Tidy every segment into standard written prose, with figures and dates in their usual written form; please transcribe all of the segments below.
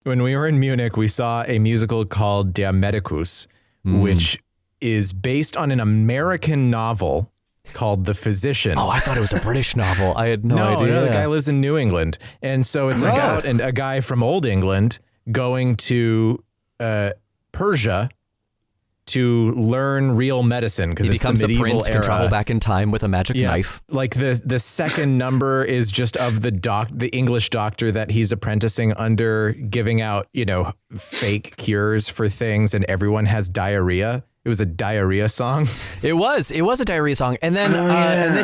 when we were in Munich, we saw a musical called Der Medicus, which is based on an American novel called The Physician. Oh, I thought it was a British novel. I had no idea. No, the guy lives in New England. And so it's about a guy from Old England going to Persia to learn real medicine, because it's the medieval becomes a prince, era. can travel back in time with a magic knife. Like the second number is just of the English doctor that he's apprenticing under, giving out, fake cures for things, and everyone has diarrhea. It was a diarrhea song. It was a diarrhea song, and then and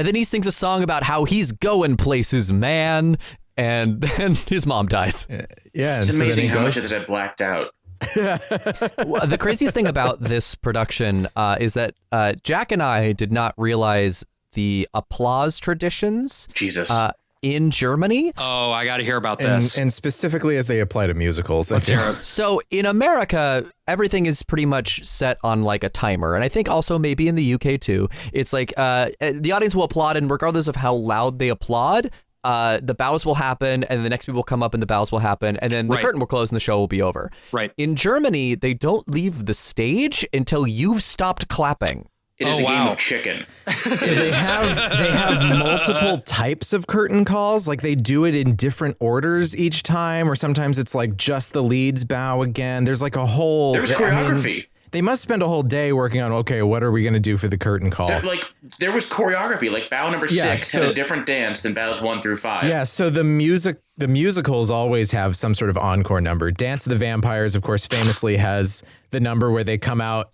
then he sings a song about how he's going places, man, and then his mom dies. Yeah, it's amazing how much of it I blacked out. The craziest thing about this production is that Jack and I did not realize the applause traditions. Jesus. In Germany. Oh, I got to hear about this. And specifically as they apply to musicals. So in America, everything is pretty much set on like a timer. And I think also maybe in the UK too, it's like the audience will applaud, and regardless of how loud they applaud, the bows will happen, and the next people will come up and the bows will happen, and then the curtain will close and the show will be over. Right. In Germany, they don't leave the stage until you've stopped clapping. It is a game of chicken. So they have multiple types of curtain calls. Like they do it in different orders each time, or sometimes it's like just the leads bow again. There's like a whole... There's choreography. They must spend a whole day working on, okay, what are we going to do for the curtain call? There was choreography. Like bow number 6 had a different dance than bows 1 through 5. Yeah, so the musicals always have some sort of encore number. Dance of the Vampires, of course, famously has the number where they come out.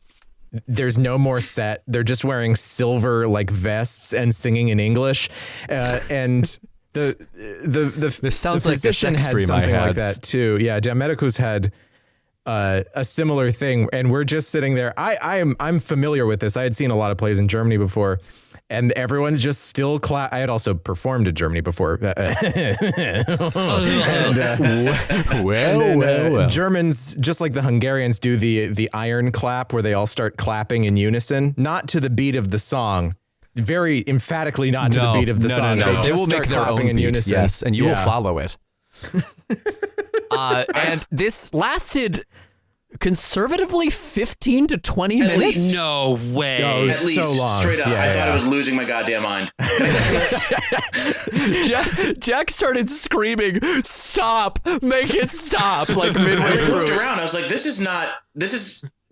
There's no more set. They're just wearing silver like vests and singing in English. And this sounds like a Physician sex had dream something I had. like that too. Yeah, Der Medicus had a similar thing, and we're just sitting there. I'm familiar with this. I had seen a lot of plays in Germany before, and everyone's just still I had also performed in Germany before. Well. Germans, just like the Hungarians, do the iron clap, where they all start clapping in unison, not to the beat of the song. Very emphatically not to the beat of the song. No. They will start make their clapping own in beat, unison. yes, and you will follow it. And this lasted conservatively 15 to 20 minutes. Least. No way. No, it was At least, so long. straight up. I thought I was losing my goddamn mind. Jack started screaming, "Stop! Make it stop!" Like midway I through. looked around. I was like, this is,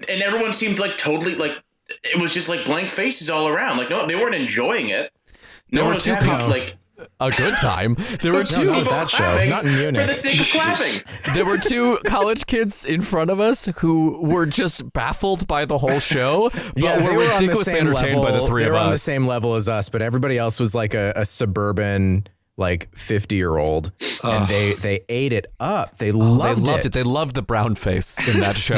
and everyone seemed like totally like, it was just like blank faces all around. Like, no, they weren't enjoying it. No one was having like a good time. There were two not that show, not in Munich. for the sake of clapping. There were two college kids in front of us who were just baffled by the whole show, but were ridiculously entertained by the three of us. They were on the same level as us, but everybody else was like a suburban, like 50-year-old, and they ate it up. They loved it. They loved the brown face in that show.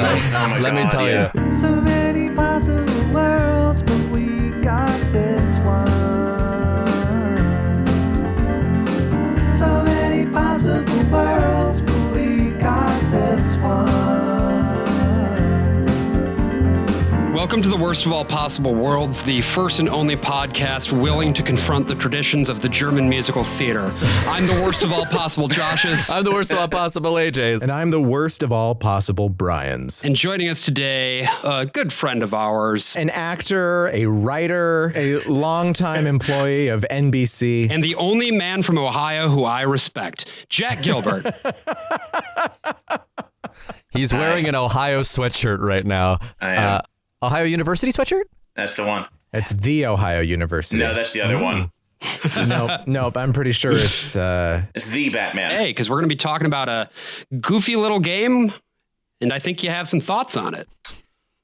Let me tell you. So many possible worlds, but we got this one. So many possible worlds, but we got this one. Welcome to the Worst of All Possible Worlds, the first and only podcast willing to confront the traditions of the German musical theater. I'm the worst of all possible Joshes. I'm the worst of all possible AJs. And I'm the worst of all possible Brians. And joining us today, a good friend of ours. An actor, a writer, a longtime employee of NBC. And the only man from Ohio who I respect, Jack Gilbert. He's wearing an Ohio sweatshirt right now. I am. Ohio University sweatshirt? That's the one. It's the Ohio University. No, that's the other one. Nope. I'm pretty sure it's... It's the Batman. Hey, because we're going to be talking about a goofy little game, and I think you have some thoughts on it.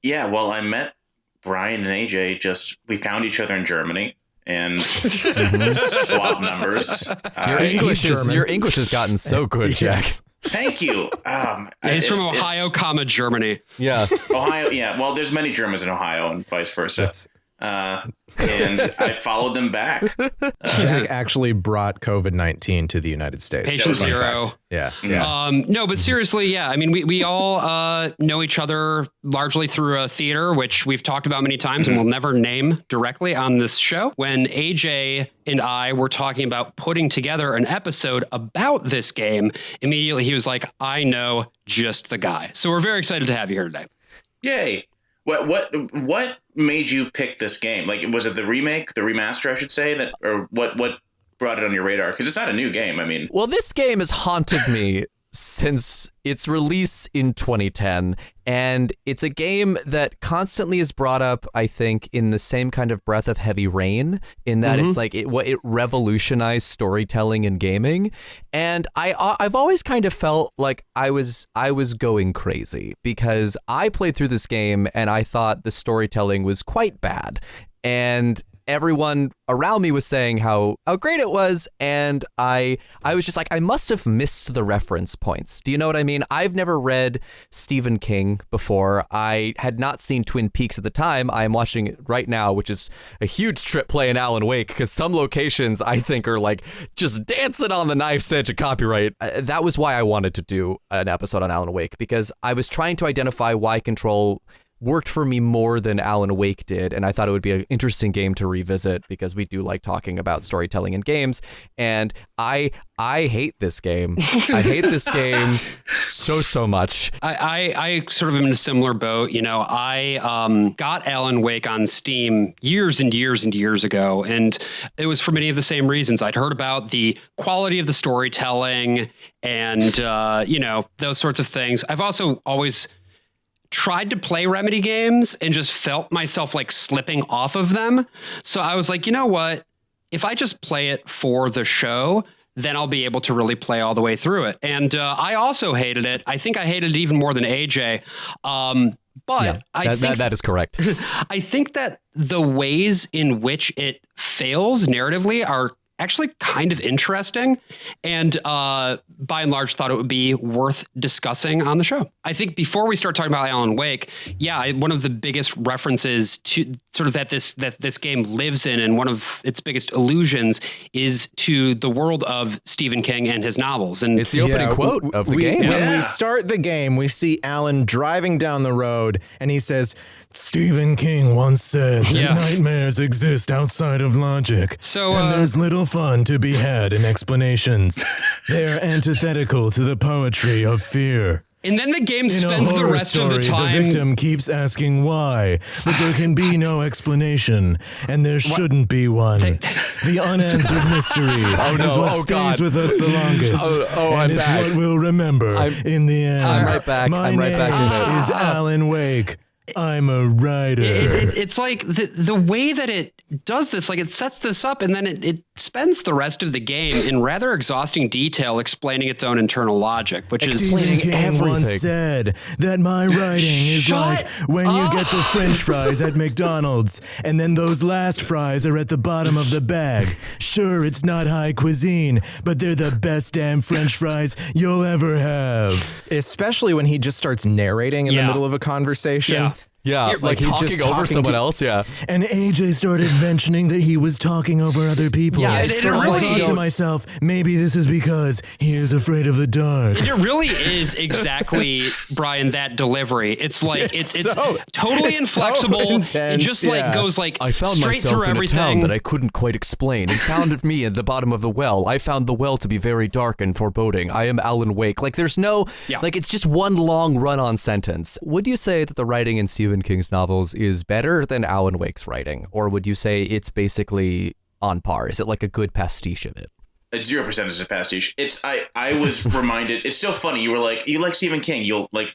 Yeah, well, I met Brian and AJ. We found each other in Germany and swapped numbers. Your English has gotten so good, Jack. Thank you. He's from Ohio, Germany. Yeah. Ohio. Yeah. Well, there's many Germans in Ohio and vice versa. and I followed them back. Jack actually brought COVID-19 to the United States. Patient Fun zero. fact. Yeah. No, but seriously, yeah. I mean, we all know each other largely through a theater, which we've talked about many times and we'll never name directly on this show. When AJ and I were talking about putting together an episode about this game, immediately he was like, I know just the guy. So we're very excited to have you here today. Yay. What made you pick this game? Like, was it the remake, the remaster, I should say, that, or what brought it on your radar? Because it's not a new game. I mean, Well, this game has haunted me since its release in 2010, and it's a game that constantly is brought up, I think, in the same kind of breath of Heavy Rain, in that it's like it revolutionized storytelling and gaming, and I've always kind of felt like I was going crazy because I played through this game and I thought the storytelling was quite bad, and everyone around me was saying how great it was, and I was just like, I must have missed the reference points. Do you know what I mean? I've never read Stephen King before. I had not seen Twin Peaks at the time. I am watching it right now, which is a huge trip playing Alan Wake, because some locations I think are like just dancing on the knife's edge of copyright. That was why I wanted to do an episode on Alan Wake, because I was trying to identify why Control worked for me more than Alan Wake did, and I thought it would be an interesting game to revisit because we do like talking about storytelling in games, and I hate this game. I hate this game so much. I sort of am in a similar boat. You know, I got Alan Wake on Steam years and years and years ago, and it was for many of the same reasons. I'd heard about the quality of the storytelling and, you know, those sorts of things. I've also always tried to play Remedy games and just felt myself like slipping off of them. So I was like, you know what? If I just play it for the show, then I'll be able to really play all the way through it. And I also hated it. I think I hated it even more than AJ. But Yeah, I think that is correct. I think that the ways in which it fails narratively are actually kind of interesting, and by and large thought it would be worth discussing on the show. I think before we start talking about Alan Wake, one of the biggest references to sort of that this game lives in, and one of its biggest illusions, is to the world of Stephen King and his novels. And It's the opening quote of the game. When we start the game, we see Alan driving down the road, and he says, Stephen King once said that nightmares exist outside of logic. So, and there's little fun to be had in explanations. They're antithetical to the poetry of fear. And then the game In spends a the horror rest story, of the time. the victim keeps asking why, but there can be no explanation, and there shouldn't be one. The unanswered mystery is what stays with us the longest, I'm and it's back. what we'll remember in the end. I'm right back. My I'm right back name in this. is Alan Wake. I'm a writer. It's like the way that it does this, like it sets this up and then it spends the rest of the game in rather exhausting detail explaining its own internal logic, which is Stephen King once said that my writing is like when you get the French fries at McDonald's and then those last fries are at the bottom of the bag. Sure, it's not high cuisine, but they're the best damn French fries you'll ever have. Especially when he just starts narrating in the middle of a conversation. Yeah, like he's just talking over someone else. Yeah, and AJ started mentioning that he was talking over other people. Yeah, it I really thought to myself, maybe this is because he is afraid of the dark. It really is exactly, Brian, that delivery. It's like it's so- totally it's inflexible. so It intense, just like goes like I found straight myself through in everything. a town that I couldn't quite explain, and found me at the bottom of the well. I found the well to be very dark and foreboding. I am Alan Wake. Like there's no, like it's just one long run-on sentence. Would you say that the writing in Stephen King's novels is better than Alan Wake's writing, or would you say it's basically on par? Is it like a good pastiche of it? It's 0% is a pastiche. I was reminded. It's so funny. You were like, you like Stephen King. You'll like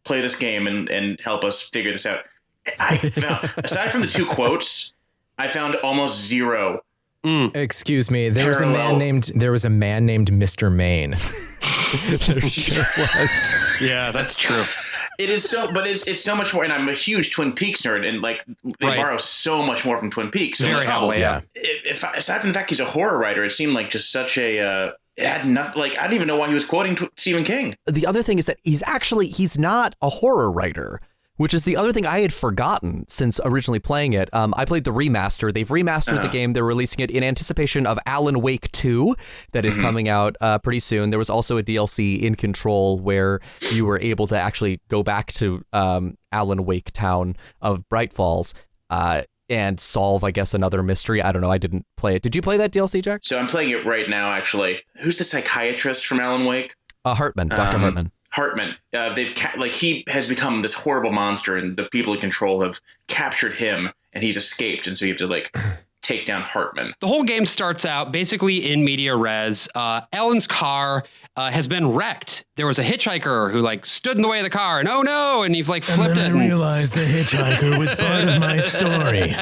play this game and help us figure this out. I found, aside from the two quotes, I found almost zero. Excuse me. There was a man named Mr. Maine. There sure was. Yeah, that's true. It is so, but it's so much more. And I'm a huge Twin Peaks nerd, and like they borrow so much more from Twin Peaks. So Very like, heavily, yeah. Aside from the fact he's a horror writer, it seemed like just such a. It had nothing. Like I don't even know why he was quoting Stephen King. The other thing is that he's not a horror writer. Which is the other thing I had forgotten since originally playing it. I played the remaster. They've remastered the game. They're releasing it in anticipation of Alan Wake 2 that is coming out pretty soon. There was also a DLC in Control where you were able to actually go back to Alan Wake town of Bright Falls and solve, I guess, another mystery. I don't know. I didn't play it. Did you play that DLC, Jack? So I'm playing it right now, actually. Who's the psychiatrist from Alan Wake? Hartman, Dr. Hartman. Hartman. He has become this horrible monster, and the people in Control have captured him, and he's escaped, and so you have to take down Hartman. The whole game starts out basically in media res. Alan's car has been wrecked. There was a hitchhiker who stood in the way of the car, and oh no, and he flipped it. And then I realized the hitchhiker was part of my story.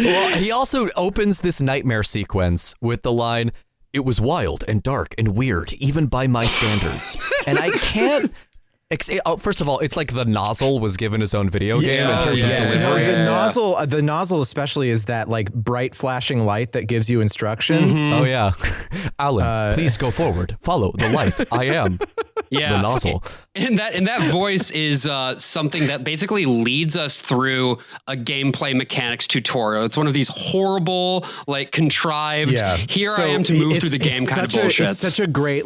Well, he also opens this nightmare sequence with the line, "It was wild and dark and weird, even by my standards." And I can't... First of all, it's like the nozzle was given his own video game in terms of delivery. No, the nozzle especially is that bright flashing light that gives you instructions. Oh yeah, Alan, please go forward. Follow the light. I am the nozzle. And that voice is something that basically leads us through a gameplay mechanics tutorial. It's one of these horrible, contrived. Yeah. Here I am to move through the game kind of bullshit. It's such a great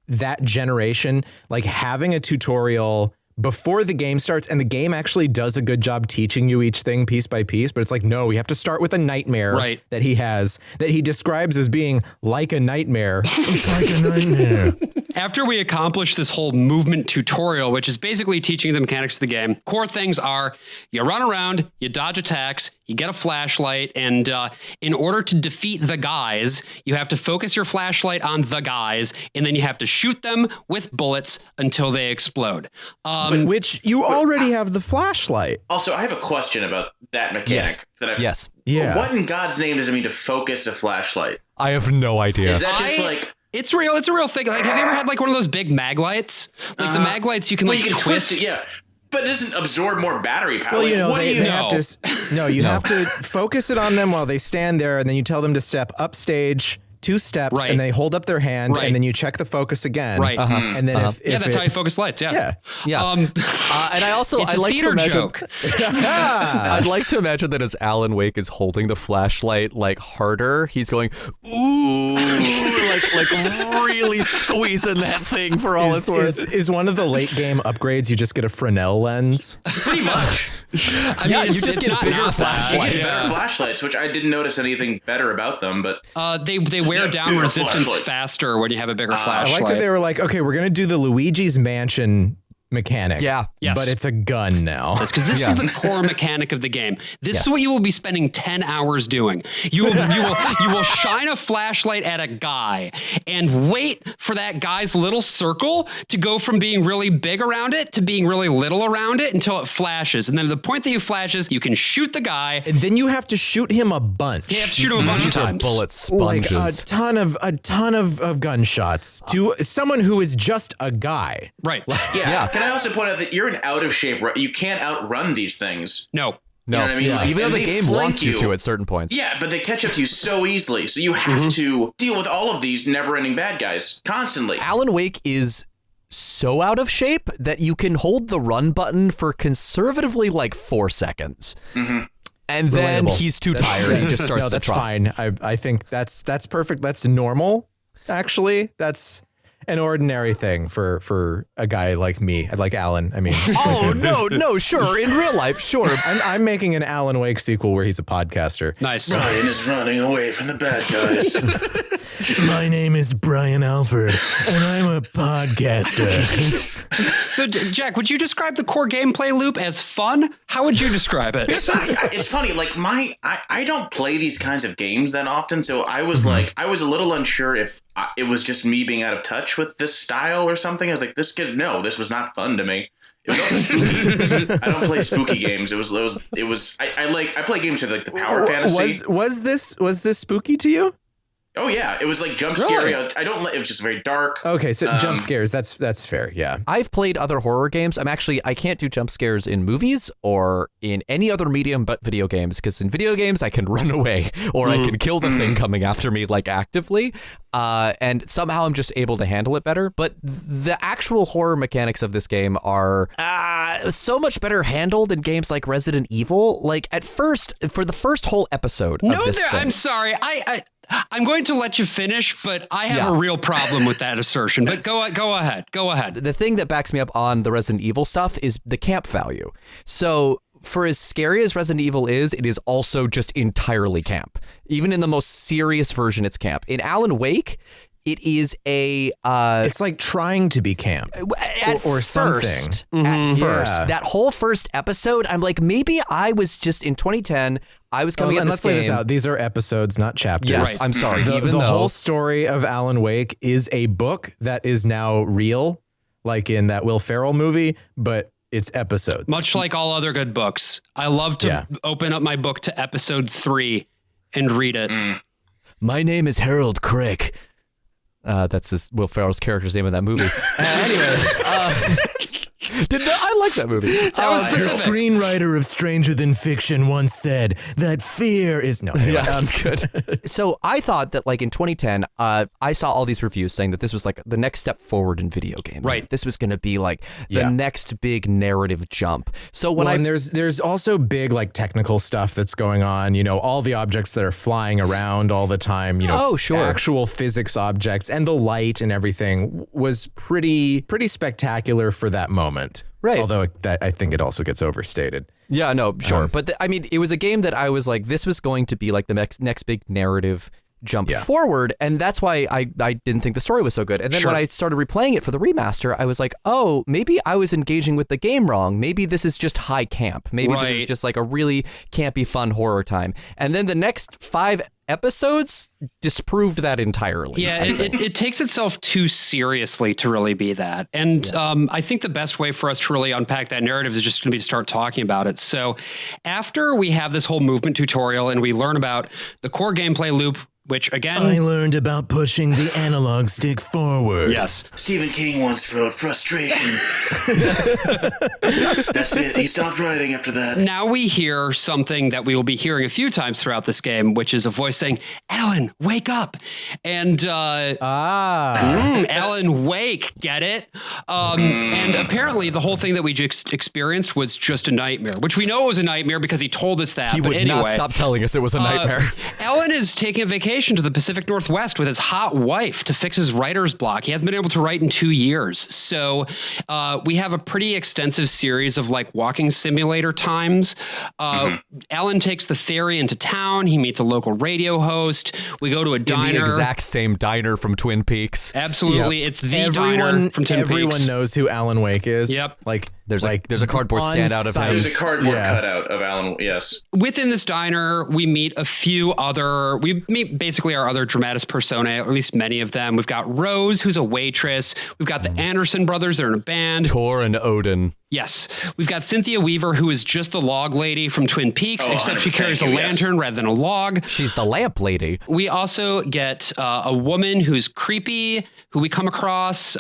that generation, having a tutorial before the game starts, and the game actually does a good job teaching you each thing piece by piece, but it's no, we have to start with a nightmare that he has, that he describes as being like a nightmare. It's like a nightmare. After we accomplish this whole movement tutorial, which is basically teaching the mechanics of the game, core things are you run around, you dodge attacks, you get a flashlight, and in order to defeat the guys, you have to focus your flashlight on the guys, and then you have to shoot them with bullets until they explode. Which you already have the flashlight. Also, I have a question about that mechanic. Yes. Yeah. What in God's name does it mean to focus a flashlight? I have no idea. Is that just It's real. It's a real thing. Have you ever had one of those big mag lights? The mag lights you can you can twist it, yeah. But it doesn't absorb more battery power. Well, what do you have to? You have to focus it on them while they stand there, and then you tell them to step upstage 2 steps, and they hold up their hand, and then you check the focus again. Right. And then if that's how you focus lights. Yeah. And I also it's I a like theater to imagine, joke. I'd like to imagine that as Alan Wake is holding the flashlight harder, he's going ooh, like really squeezing that thing for all it's worth. Is one of the late game upgrades you just get a Fresnel lens? Pretty much. I mean, you just get bigger flashlights. Better flashlights, which I didn't notice anything better about them, but they wear down resistance faster when you have a bigger flashlight. I like that they were okay, we're gonna do the Luigi's Mansion mechanic. Yeah. Yes. But it's a gun now. Because this is the core mechanic of the game. This is what you will be spending 10 hours doing. You will shine a flashlight at a guy and wait for that guy's little circle to go from being really big around it to being really little around it until it flashes. And then at the point that you flashes, you can shoot the guy. And then you have to shoot him a bunch. You have to shoot him a bunch of times. Bullet sponges. A ton of gunshots to someone who is just a guy. Right. yeah. Can I also point out that you're an out of shape? You can't outrun these things. No. You know what I mean? Yeah. Even though the game wants you to at certain points. Yeah, but they catch up to you so easily. So you have to deal with all of these never-ending bad guys constantly. Alan Wake is so out of shape that you can hold the run button for conservatively 4 seconds. Mm-hmm. And then he's too tired. He just starts to that's trot. fine. I think that's perfect. That's normal, actually. That's an ordinary thing for a guy like me, like Alan. I mean, oh no, sure. In real life, sure. I'm making an Alan Wake sequel where he's a podcaster. Nice. Ryan is running away from the bad guys. My name is Brian Alford, and I'm a podcaster. So, Jack, would you describe the core gameplay loop as fun? How would you describe it? It's funny. I don't play these kinds of games that often, so I was I was a little unsure if it was just me being out of touch with this style or something. I was like, this was not fun to me. It was also spooky. I don't play spooky games. I play games with the power fantasy. Was this spooky to you? Oh yeah, it was like jump scary. I don't. It was just very dark. Okay, so jump scares. That's fair. Yeah. I've played other horror games. I can't do jump scares in movies or in any other medium but video games, because in video games I can run away or I can kill the thing coming after me like actively. And somehow I'm just able to handle it better. But the actual horror mechanics of this game are so much better handled in games like Resident Evil. Like at first, for the first whole episode of this thing, I'm sorry. I'm going to let you finish, but I have a real problem with that assertion. But go ahead. The thing that backs me up on the Resident Evil stuff is the camp value. So for as scary as Resident Evil is, it is also just entirely camp. Even in the most serious version, it's camp. In Alan Wake, it is it's like trying to be camp or something. At first, that whole first episode, I'm like, maybe I was just in 2010. I was coming at this let's lay this game. out. These are episodes, not chapters. Yes, I'm sorry. The whole story of Alan Wake is a book that is now real, like in that Will Ferrell movie, but it's episodes. Much like all other good books. I love to open up my book to episode 3 and read it. My name is Harold Crick. That's Will Ferrell's character's name in that movie. I like that movie. That was The specific. screenwriter of Stranger Than Fiction once said that fear is no. Anyway, that's good. So I thought that like in 2010, I saw all these reviews saying that this was like the next step forward in video game. Right. This was going to be like the next big narrative jump. So when and there's also big like technical stuff that's going on, all the objects that are flying around all the time, actual physics objects and the light and everything was pretty spectacular for that moment. Right. Although I think it also gets overstated. Yeah, no, sure. But it was a game that I was like, this was going to be like the next big narrative jump forward. And that's why I didn't think the story was so good. And then when I started replaying it for the remaster, I was like, oh, maybe I was engaging with the game wrong. Maybe this is just high camp. Maybe this is just like a really campy, fun horror time. And then the next 5 episodes disproved that entirely. Yeah, it takes itself too seriously to really be that. And I think the best way for us to really unpack that narrative is just going to be to start talking about it. So after we have this whole movement tutorial and we learn about the core gameplay loop, which again, I learned about pushing the analog stick forward. Yes. Stephen King once wrote frustration. That's it. He stopped writing after that. Now we hear something that we will be hearing a few times throughout this game, which is a voice saying, Alan, wake up. And Alan Wake, get it? And apparently the whole thing that we just experienced was just a nightmare, which we know it was a nightmare because he told us that. He would not stop telling us it was a nightmare. Alan is taking a vacation to the Pacific Northwest with his hot wife to fix his writer's block. He hasn't been able to write in 2 years. So we have a pretty extensive series of like walking simulator times. Alan takes the ferry into town. He meets a local radio host. We go to a diner. The exact same diner from Twin Peaks. Absolutely. It's the diner from Twin Peaks. Everyone knows who Alan Wake is. Yep. There's a cardboard stand out of him. There's a cardboard cutout of Alan. Yes. Within this diner, we meet basically our other dramatis personae, or at least many of them. We've got Rose, who's a waitress. We've got the Anderson brothers. They're in a band. Tor and Odin. Yes. We've got Cynthia Weaver, who is just the log lady from Twin Peaks, except she carries a lantern rather than a log. She's the lamp lady. We also get a woman who's creepy, who we come across.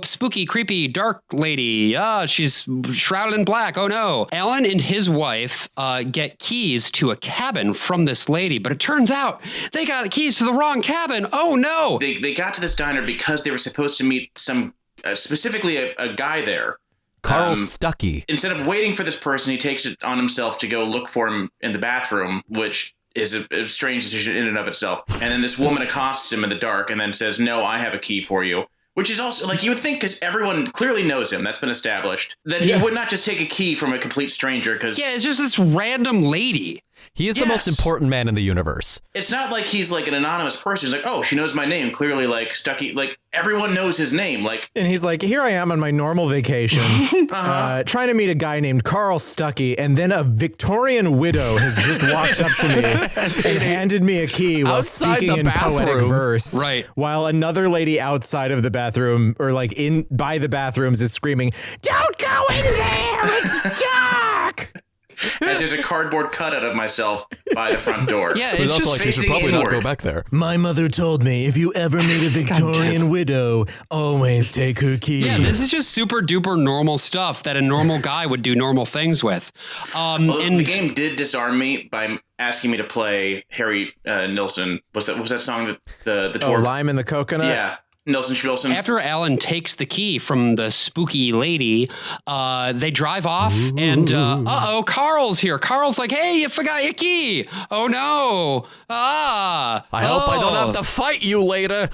Spooky, creepy, dark lady. She's shrouded in black. Oh no. Alan and his wife get keys to a cabin from this lady, but it turns out they got keys to the wrong cabin. Oh no. They got to this diner because they were supposed to meet specifically a guy there. Carl Stuckey. Instead of waiting for this person, he takes it on himself to go look for him in the bathroom, which is a strange decision in and of itself. And then this woman accosts him in the dark and then says, no, I have a key for you. Which is also, like, you would think, because everyone clearly knows him, that's been established, that he would not just take a key from a complete stranger, because... Yeah, it's just this random lady. He is the most important man in the universe. It's not like he's like an anonymous person. He's like, oh, she knows my name. Clearly, like, Stuckey, like, everyone knows his name. Like, and he's like, here I am on my normal vacation, trying to meet a guy named Carl Stuckey, and then a Victorian widow has just walked up to me and handed me a key while speaking in poetic verse. Right. While another lady outside of the bathroom, or like by the bathrooms, is screaming, "Don't go in there! It's dark!" as there's a cardboard cutout of myself by the front door. Yeah, But it's also just like you should facing probably not inward. go back there. My mother told me if you ever meet a Victorian widow, always take her keys. yeah, this is just super duper normal stuff that a normal guy would do normal things with. Well, And the game did disarm me by asking me to play Harry Nilsson. Was that song that the Oh, tour? lime in the coconut? Yeah, Nilsson Schmilsson. after Alan takes the key from the spooky lady, they drive off and Carl's here. Carl's like, hey, you forgot your key. Oh no. I hope I don't have to fight you later.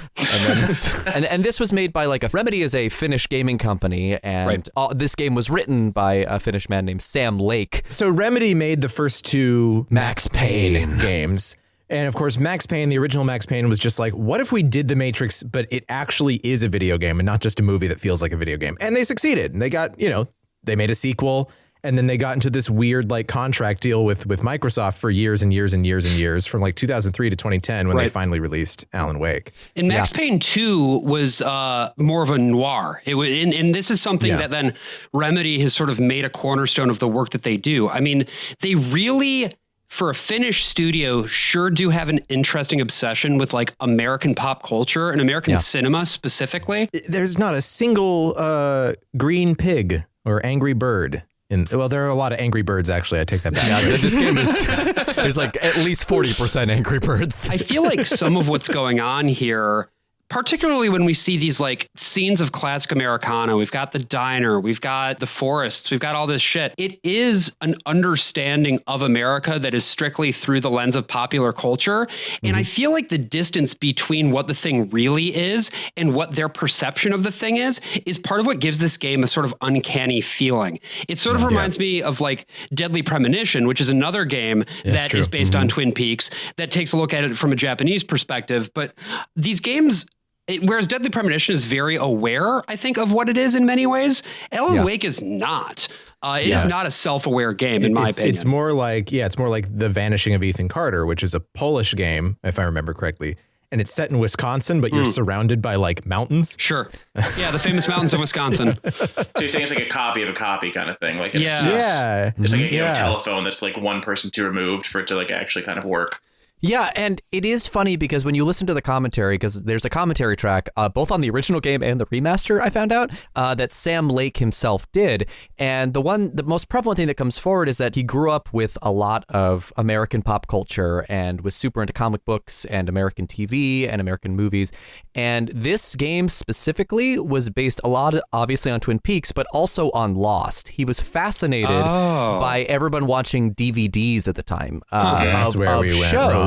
And this was made by Remedy is a Finnish gaming company, and this game was written by a Finnish man named Sam Lake. So Remedy made the first two Max Payne games. And of course, Max Payne, the original Max Payne, was just like, what if we did The Matrix, but it actually is a video game and not just a movie that feels like a video game? And they succeeded. And they got, they made a sequel. And then they got into this weird contract deal with Microsoft for years and years and years and years, from 2003 to 2010 when they finally released Alan Wake. And Max Payne 2 was more of a noir. It was, and this is something that then Remedy has sort of made a cornerstone of the work that they do. I mean, they really, for a Finnish studio, sure do have an interesting obsession with American pop culture and American cinema specifically. There's not a single green pig or angry bird. Well, there are a lot of Angry Birds, actually. I take that back. Yeah, this game is at least 40% Angry Birds. I feel like some of what's going on here, particularly when we see these scenes of classic Americana, we've got the diner, we've got the forests, we've got all this shit. It is an understanding of America that is strictly through the lens of popular culture. And I feel like the distance between what the thing really is and what their perception of the thing is part of what gives this game a sort of uncanny feeling. It sort of reminds me of Deadly Premonition, which is another game that is based on Twin Peaks that takes a look at it from a Japanese perspective. But these games, whereas Deadly Premonition is very aware, I think, of what it is in many ways, Alan Wake is not. It is not a self-aware game, in my opinion. It's more like The Vanishing of Ethan Carter, which is a Polish game, if I remember correctly. And it's set in Wisconsin, but you're surrounded by mountains. Sure. Yeah, the famous mountains of Wisconsin. So you're saying it's like a copy of a copy kind of thing. It's It's like a telephone that's one person too removed for it to actually kind of work. Yeah, and it is funny because when you listen to the commentary, because there's a commentary track both on the original game and the remaster, I found out, that Sam Lake himself did. And the most prevalent thing that comes forward is that he grew up with a lot of American pop culture and was super into comic books and American TV and American movies. And this game specifically was based a lot, obviously, on Twin Peaks, but also on Lost. He was fascinated by everyone watching DVDs at the time That's where we went wrong.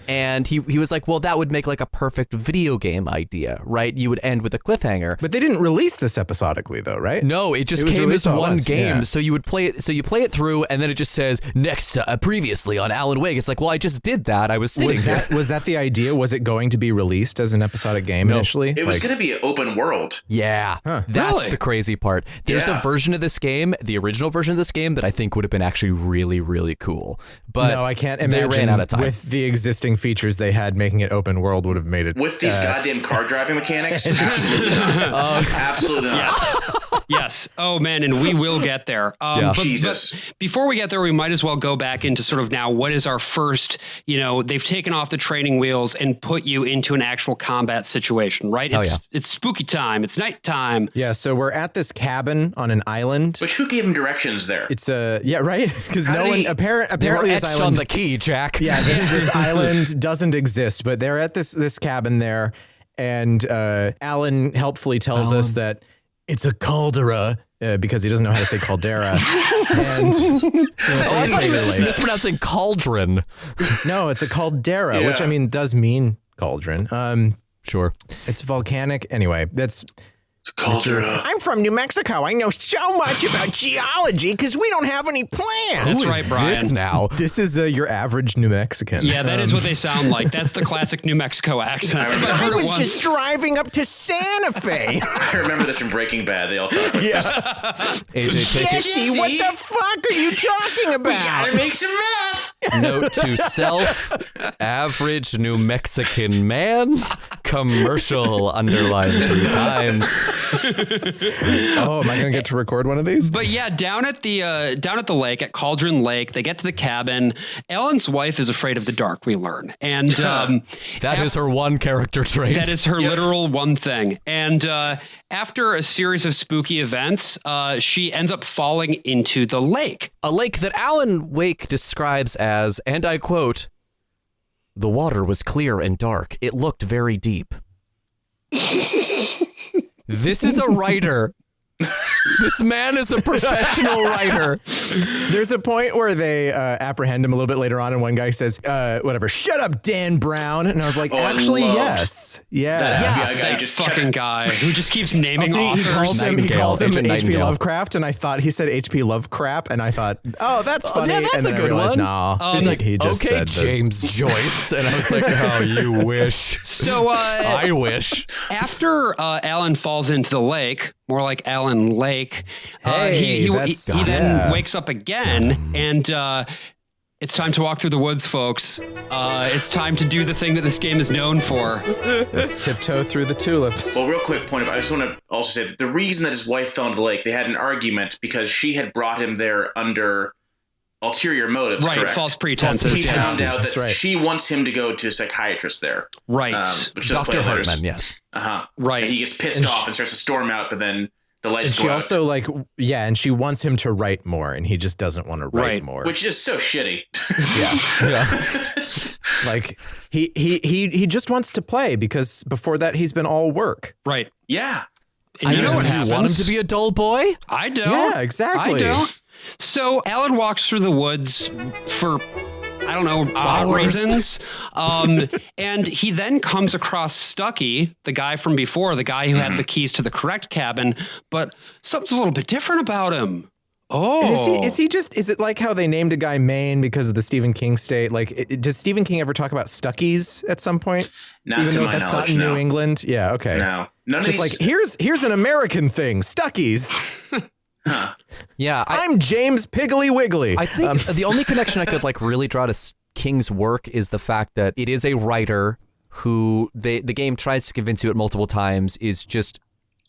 And he was like, well, that would make a perfect video game idea, right? You would end with a cliffhanger. But they didn't release this episodically, though, right? No, it just was came released as all at one once, game. yeah. So you would play it. So you play it through, and then it just says next, previously on Alan Wake. It's like, well, I just did that. I was sitting here. Was that the idea? Was it going to be released as an episodic game initially? It was going to be an open world. Yeah, that's Really? the crazy part. There's a version of this game, the original version of this game, that I think would have been actually really, really cool. But no, I can't they imagine ran out of time. with the existing features they had, making it open world would have made it. With these goddamn car driving mechanics? Absolutely not. Absolutely not. Yes. Oh, man. And we will get there. Jesus. But before we get there, we might as well go back into sort of now what is our first, they've taken off the training wheels and put you into an actual combat situation, right? It's spooky time. It's nighttime. Yeah, so we're at this cabin on an island. But who gave him directions there? It's right? Because How no did one he- apparently They were this etched island on the key, Jack. Yeah, this island doesn't exist, but they're at this cabin there, and Alan helpfully tells us that It's a caldera. because he doesn't know how to say caldera. And I thought he was just mispronouncing cauldron. no, it's a caldera, Yeah. which I mean does mean cauldron. Sure. It's volcanic. Anyway, that's Caldera. I'm from New Mexico. I know so much about geology because we don't have any plans. That's right, Brian. This now. This is your average New Mexican. Yeah, that is what they sound like. That's the classic New Mexico accent. If I heard it once. driving up to Santa Fe. I remember this from Breaking Bad. They all talk like this. AJ, take Jesse, what the fuck are you talking about? Make some math. it. Note to self: average New Mexican man commercial underlined 3 times. Oh, am I going to get to record one of these? But yeah, down at the lake at Cauldron Lake, they get to the cabin. Ellen's wife is afraid of the dark, we learn. And that is her one character trait. That is her literal one thing. And after a series of spooky events, she ends up falling into the lake. A lake that Alan Wake describes as, and I quote, "The water was clear and dark. It looked very deep." This is a writer. This man is a professional writer. There's a point where they apprehend him a little bit later on, and one guy says, whatever, "Shut up, Dan Brown." And I was like, actually, yes. Yeah. That FBI guy That just fucking guy who just keeps naming See, authors. he calls him Agent H.P. Nightingale. Lovecraft, and I thought he said H.P. Lovecraft, and I thought, oh, that's funny. yeah, that's and then a I good realized, one. No, He's like, he just okay, said James Joyce. And I was like, oh, you wish. So I wish. after Alan falls into the lake, more like Alan Lake, Hey, he that's- then yeah. wakes up again, and it's time to walk through the woods, folks. It's time to do the thing that this game is known for. Let's tiptoe through the tulips. Well, real quick point. I just want to also say that the reason that his wife fell into the lake, they had an argument because she had brought him there under ulterior motives. Right, correct? false pretenses. He yes. found out That's that right. she wants him to go to a psychiatrist there. Right. Which does Dr. play later. Hartman, yes. Right. And he gets pissed off and starts to storm out, but then the And lights she go out. also and she wants him to write more, and he just doesn't want to write Right. more. Which is so shitty. Like he just wants to play because before that he's been all work. Right. Yeah. And you know what Do you happens? want him to be a dull boy? I don't. Yeah, exactly. I don't. So Alan walks through the woods for, I don't know, plot reasons. And he then comes across Stucky, the guy from before, the guy who had the keys to the correct cabin, but something's a little bit different about him. Oh. Is it like how they named a guy Maine because of the Stephen King state? Like, does Stephen King ever talk about Stuckies at some point? Not Even to though my that's knowledge, not in no. New England? Yeah, okay. No. None It's of just these. like, here's an American thing, Stuckies. Yeah. I'm James Piggly Wiggly. I think the only connection I could really draw to King's work is the fact that it is a writer who the game tries to convince you at multiple times is just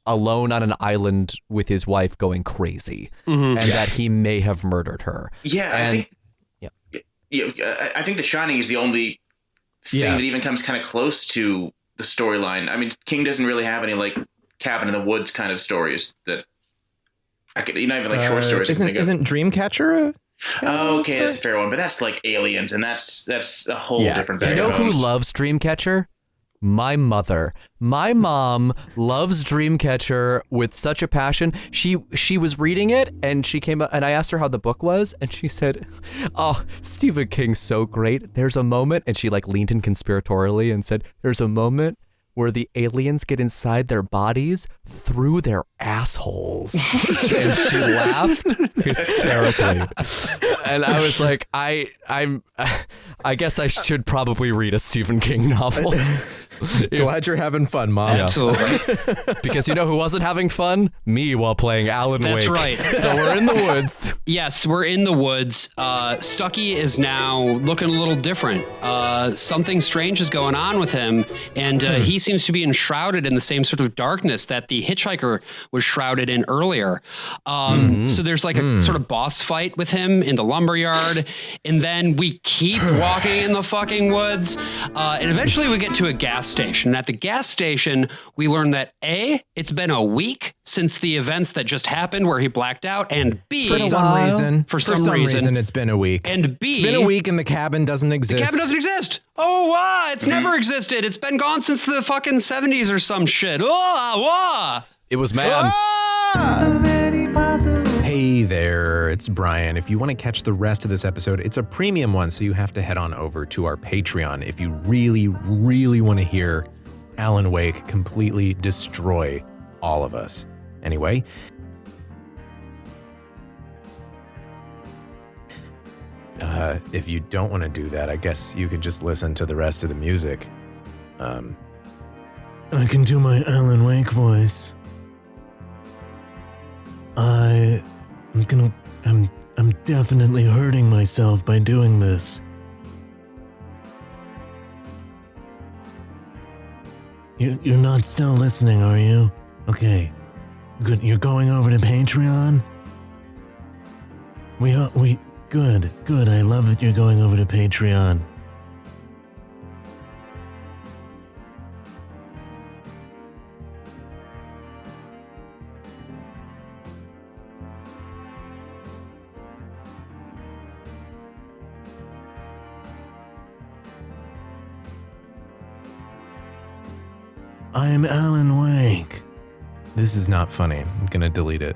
alone on an island with his wife going crazy, and that he may have murdered her. Yeah, And- I think The Shining is the only thing Yeah. that even comes kind of close to the storyline. I mean, King doesn't really have any cabin in the woods kind of stories that I could, not even short stories. I can think of. Isn't Dreamcatcher Oh, okay, that's a fair one, but that's like aliens, and that's a whole different You bag know of who bones. loves Dreamcatcher? My mother. My mom loves Dreamcatcher with such a passion. She was reading it and she came up and I asked her how the book was and she said, "Oh, Stephen King's so great. There's a moment," and she leaned in conspiratorially and said, "There's a moment where the aliens get inside their bodies through their assholes." And she laughed hysterically. And I was like, I guess I should probably read a Stephen King novel. Glad you're having fun, Mom. Absolutely. Because you know who wasn't having fun? Me while playing Alan Wake. That's right. So we're in the woods. Yes, we're in the woods. Stucky is now looking a little different. Something strange is going on with him, and he seems to be enshrouded in the same sort of darkness that the hitchhiker was shrouded in earlier. So there's a sort of boss fight with him in the lumberyard, and then we keep walking in the fucking woods, and eventually we get to a gas station. At the gas station, we learn that A, it's been a week since the events that just happened where he blacked out, and B, For some reason. For some reason, it's been a week. and B, It's been a week and the cabin doesn't exist. the cabin doesn't exist. Oh, it's never existed. It's been gone since the fucking 70s or some shit. It was man. So many possible. Hey there, it's Brian. If you want to catch the rest of this episode, it's a premium one, so you have to head on over to our Patreon if you really, really want to hear Alan Wake completely destroy all of us. Anyway, if you don't want to do that, I guess you could just listen to the rest of the music. I can do my Alan Wake voice. I'm definitely hurting myself by doing this. You're not still listening, are you? Okay. Good. You're going over to Patreon? Good. I love that you're going over to Patreon. I'm Alan Wake. This is not funny. I'm gonna delete it.